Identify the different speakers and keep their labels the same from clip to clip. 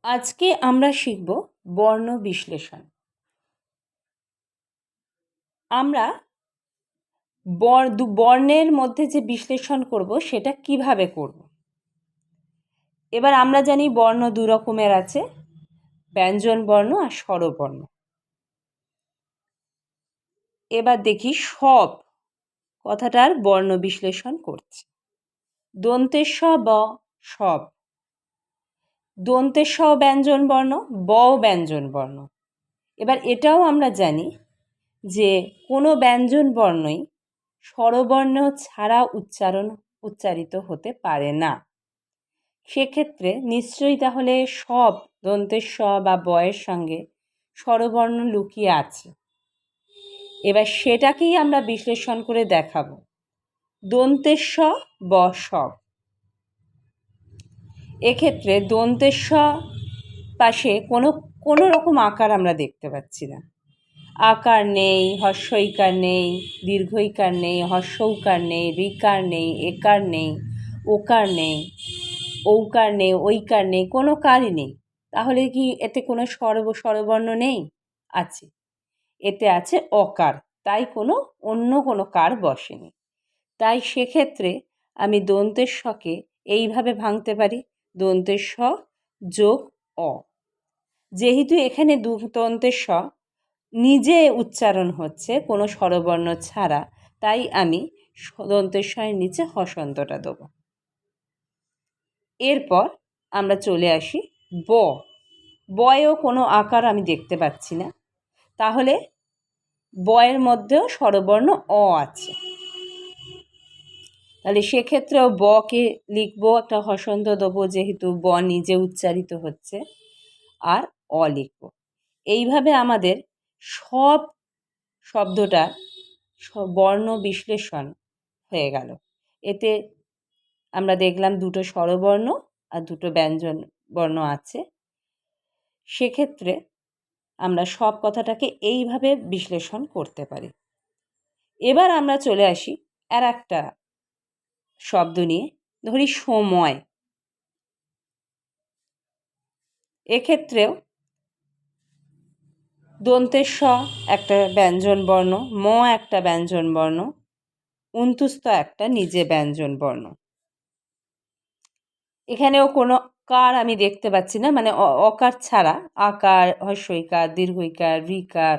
Speaker 1: আজকে আমরা শিখব বর্ণ বিশ্লেষণ। আমরা বর্ণের মধ্যে যে বিশ্লেষণ করব সেটা কিভাবে করব। এবার আমরা জানি বর্ণ দু রকমের আছে, ব্যঞ্জন বর্ণ আর স্বরবর্ণ। এবার দেখি সব কথাটার বর্ণ বিশ্লেষণ করছে। দন্তের স ব সব, দন্তের স ব্যঞ্জন বর্ণ, ব ব্যঞ্জন বর্ণ। এবার এটাও আমরা জানি যে কোনো ব্যঞ্জন বর্ণই স্বরবর্ণ ছাড়া উচ্চারিত হতে পারে না। সেক্ষেত্রে নিশ্চয়ই তাহলে সব দন্তের স বা বয়ের সঙ্গে স্বরবর্ণ লুকিয়ে আছে। এবার সেটাকেই আমরা বিশ্লেষণ করে দেখাবো। দন্তের স ব সব, এক্ষেত্রে দন্তের স পাশে কোনো রকম আকার আমরা দেখতে পাচ্ছি না। আকার নেই, হর্ষইকার নেই, দীর্ঘইকার নেই, হর্ষৌকার নেই, ঋকার নেই, একার নেই, ওকার নেই, ঔকার নেই, ঐকার নেই, কোনো কারই নেই। তাহলে কি এতে কোনো স্বরবর্ণ নেই? আছে, এতে আছে অকার, তাই অন্য কোনো কার বসেনি। তাই সেক্ষেত্রে আমি দন্তের সকে এইভাবে ভাঙতে পারি, দন্তের স যোগ অ। যেহেতু এখানে দন্তের স নিজে উচ্চারণ হচ্ছে কোনো স্বরবর্ণ ছাড়া, তাই আমি দন্তের সয়ের নিচে হসন্তটা দেবো। এরপর আমরা চলে আসি ব। বয়েও কোনো আকার আমি দেখতে পাচ্ছি না, তাহলে বয়ের মধ্যেও স্বরবর্ণ অ আছে। তাহলে সেক্ষেত্রেও বকে লিখবো, একটা হসন্ত দেবো যেহেতু ব নিজে উচ্চারিত হচ্ছে, আর অ লিখব। এইভাবে আমাদের সব শব্দটা বর্ণ বিশ্লেষণ হয়ে গেল। এতে আমরা দেখলাম দুটো স্বরবর্ণ আর দুটো ব্যঞ্জন বর্ণ আছে। সেক্ষেত্রে আমরা সব কথাটাকে এইভাবে বিশ্লেষণ করতে পারি। এবার আমরা চলে আসি আর একটা শব্দ নিয়ে, ধরি সময়। এক্ষেত্রেও দন্তের স একটা ব্যঞ্জন বর্ণ, ম একটা ব্যঞ্জন বর্ণ, উন্তুস্ত একটা নিজে ব্যঞ্জন বর্ণ। এখানেও কোনো কার আমি দেখতে পাচ্ছি না, মানে অকার ছাড়া আকার, হর্ষইকার, দীর্ঘইকার, ঋকার,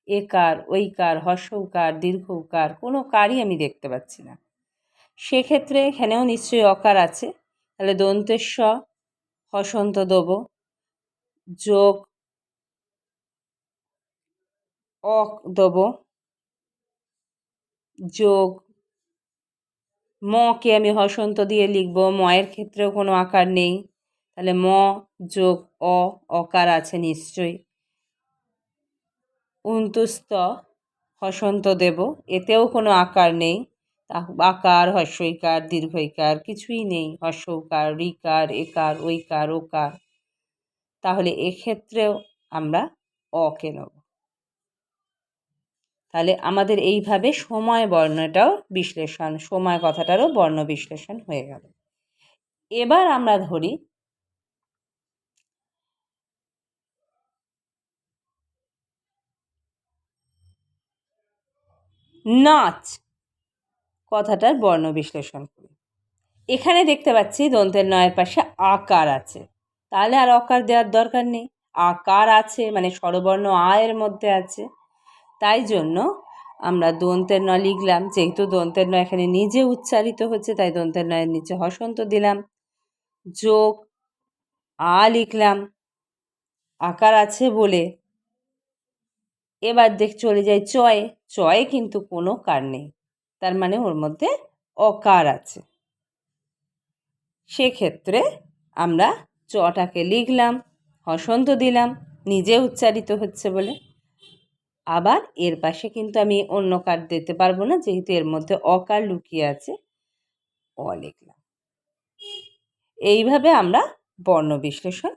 Speaker 1: একার, ঐকার, হর্ষৌকার, দীর্ঘৌকার, কোনো কারই আমি দেখতে পাচ্ছি না। সেক্ষেত্রে এখানেও নিশ্চয়ই অকার আছে, তাহলে দন্তের স হসন্ত দেব যোগ অক দেব যোগ মকে আমি হসন্ত দিয়ে লিখব। ময়ের ক্ষেত্রেও কোনো আকার নেই, তাহলে ম যোগ অকার আছে নিশ্চয়ই। উন্তুস্ত হসন্ত দেব, এতেও কোনো আকার নেই, আকার, হর্ষইকার, দীর্ঘইকার কিছুই নেই, হর্ষৌকার, ঋকার, একার, ঐকার, ওকার। তাহলে এক্ষেত্রেও আমরা অকে নেব। তাহলে আমাদের এইভাবে সময় বর্ণটাও বিশ্লেষণ, সময় কথাটারও বর্ণ বিশ্লেষণ হয়ে গেল। এবার আমরা ধরি নাচ কথাটার বর্ণ বিশ্লেষণ করি। এখানে দেখতে পাচ্ছি দন্তের নয়ের পাশে আকার আছে, তাহলে আর অকার দেওয়ার দরকার নেই। আকার আছে মানে স্বরবর্ণ আ এর মধ্যে আছে, তাই জন্য আমরা দন্তের ন লিখলাম। যেহেতু দন্তের ন এখানে নিজে উচ্চারিত হচ্ছে, তাই দন্তের নয়ের নিচে হসন্ত দিলাম, যোগ আ লিখলাম আকার আছে বলে। এবার চলে যাই চয়ে। চয়ে কিন্তু কোনো কার নেই, তার মানে ওর মধ্যে অকার আছে। সেক্ষেত্রে আমরা চটাকে লিখলাম, হসন্ত দিলাম, নিজে উচ্চারিত হচ্ছে বলে। আবার এর পাশে কিন্তু আমি অন্য কার দিতে পারবো না, যেহেতু এর মধ্যে অকার লুকিয়ে আছে, অ লিখলাম। এইভাবে আমরা বর্ণ বিশ্লেষণ